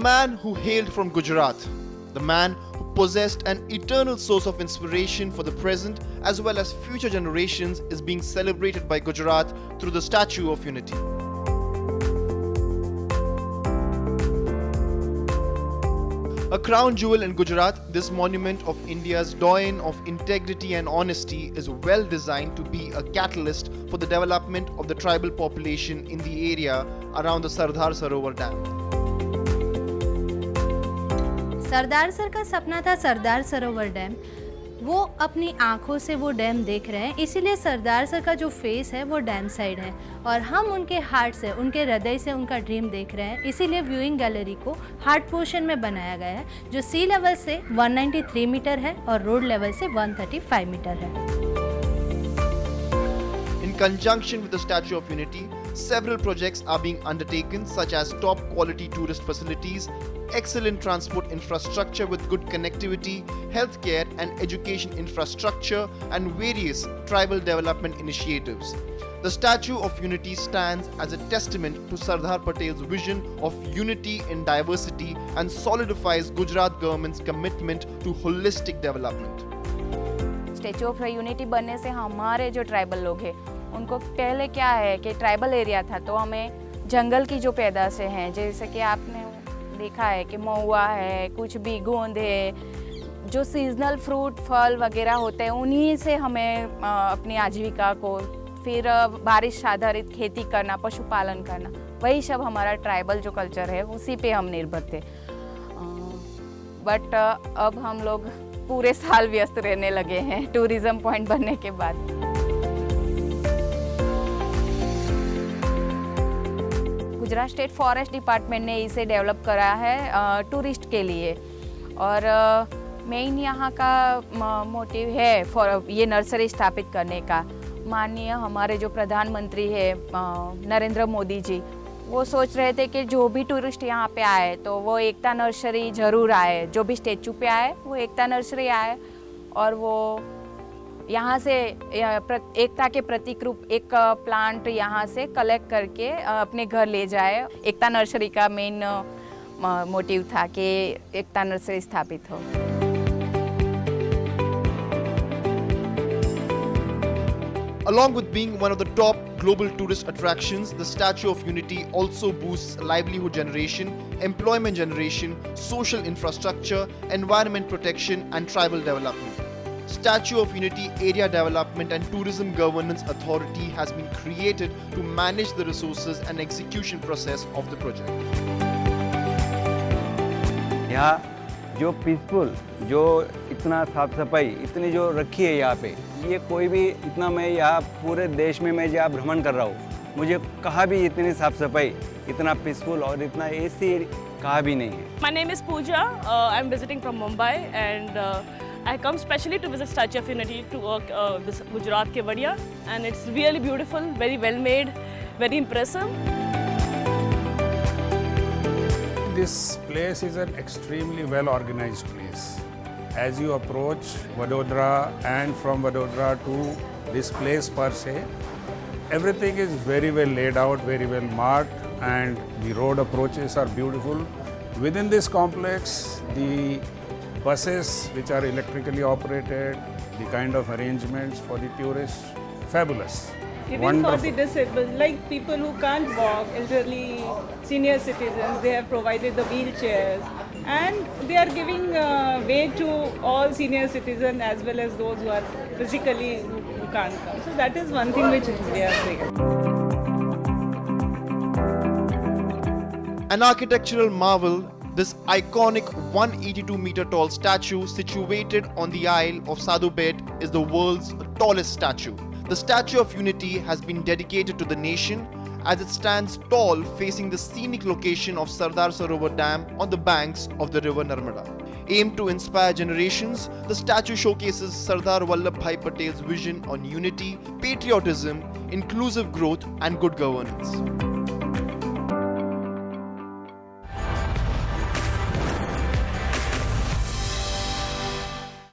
man who hailed from Gujarat, the man who possessed an eternal source of inspiration for the present as well as future generations, is being celebrated by Gujarat through the Statue of Unity. A crown jewel in Gujarat, this monument of India's doyen of integrity and honesty is well designed to be a catalyst for the development of the tribal population in the area around the Sardar Sarovar Dam. Sardar sir का सपना था Sardar Sarovar dam. वो अपनी आंखों से वो dam देख रहे हैं, इसीलिए सरदार सर का जो फेस है वो डैम साइड है और हम उनके हार्ट से, उनके हृदय से उनका ड्रीम देख रहे हैं। इसीलिए व्यूइंग गैलरी को हार्ट पोर्शन में बनाया गया है, जो सी लेवल से 193 मीटर है और रोड लेवल से 135 मीटर है। In conjunction with the Statue of Unity, several projects are being undertaken such as top quality tourist facilities, excellent transport infrastructure with good connectivity, healthcare and education infrastructure, and various tribal development initiatives. The Statue of Unity stands as a testament to Sardar Patel's vision of unity in diversity and solidifies Gujarat government's commitment to holistic development. Statue of unity बनने से हमारे जो tribal लोग हैं उनको पहले क्या है कि ट्राइबल एरिया था तो हमें जंगल की जो पैदाशें हैं, जैसे कि आपने देखा है कि महुआ है, कुछ भी गोंद है, जो सीजनल फ्रूट फल वगैरह होते हैं उन्हीं से हमें अपनी आजीविका को, फिर बारिश आधारित खेती करना, पशुपालन करना, वही सब हमारा ट्राइबल जो कल्चर है उसी पे हम निर्भर थे। बट अब हम लोग पूरे साल व्यस्त रहने लगे हैं टूरिज्म पॉइंट बनने के बाद। गुजरात स्टेट फॉरेस्ट डिपार्टमेंट ने इसे डेवलप करा है टूरिस्ट के लिए और मेन यहाँ का मोटिव है फॉर ये नर्सरी स्थापित करने का। माननीय हमारे जो प्रधानमंत्री है नरेंद्र मोदी जी, वो सोच रहे थे कि जो भी टूरिस्ट यहाँ पे आए तो वो एकता नर्सरी ज़रूर आए, जो भी स्टेचू पे आए वो एकता नर्सरी आए और वो यहाँ से एकता के प्रतीक रूप एक प्लांट यहाँ से कलेक्ट करके अपने घर ले जाए। एकता नर्सरी का मेन मोटिव था कि एकता नर्सरी स्थापित हो। Along with being one of the top global tourist attractions, the Statue of Unity also boosts livelihood generation, employment generation, social infrastructure, environment protection, and tribal development. Statue of Unity Area Development and Tourism Governance Authority has been created to manage the resources and execution process of the project. यहाँ जो peaceful, जो इतना साफ सफाई इतनी जो रखी है यहाँ पे, ये कोई भी इतना, मैं यहाँ पूरे देश में मैं जहाँ भ्रमण कर रहा हूँ, मुझे कहाँ भी इतनी साफ सफाई, इतना पीसफुल और इतना एसी कहाँ भी नहीं है। My name is Pooja. I'm visiting from Mumbai and I come specially to visit Statue of Unity to work Gujarat Kevadia, and it's really beautiful, very well made, very impressive. This place is an extremely well organized place. As you approach Vadodara and from Vadodara to this place per se, everything is very well laid out, very well marked, and the road approaches are beautiful. Within this complex, the buses which are electrically operated, the kind of arrangements for the tourists, fabulous. Even for the disabled, like people who can't walk, elderly, senior citizens, they have provided the wheelchairs and they are giving way to all senior citizens as well as those who are physically who can't come. So that is one thing which they are doing. An architectural marvel, this iconic 182-meter tall statue situated on the Isle of Sadhu Bed is the world's tallest statue. The Statue of Unity has been dedicated to the nation as it stands tall facing the scenic location of Sardar Sarovar Dam on the banks of the river Narmada. Aimed to inspire generations, the statue showcases Sardar Vallabhbhai Patel's vision on unity, patriotism, inclusive growth and good governance.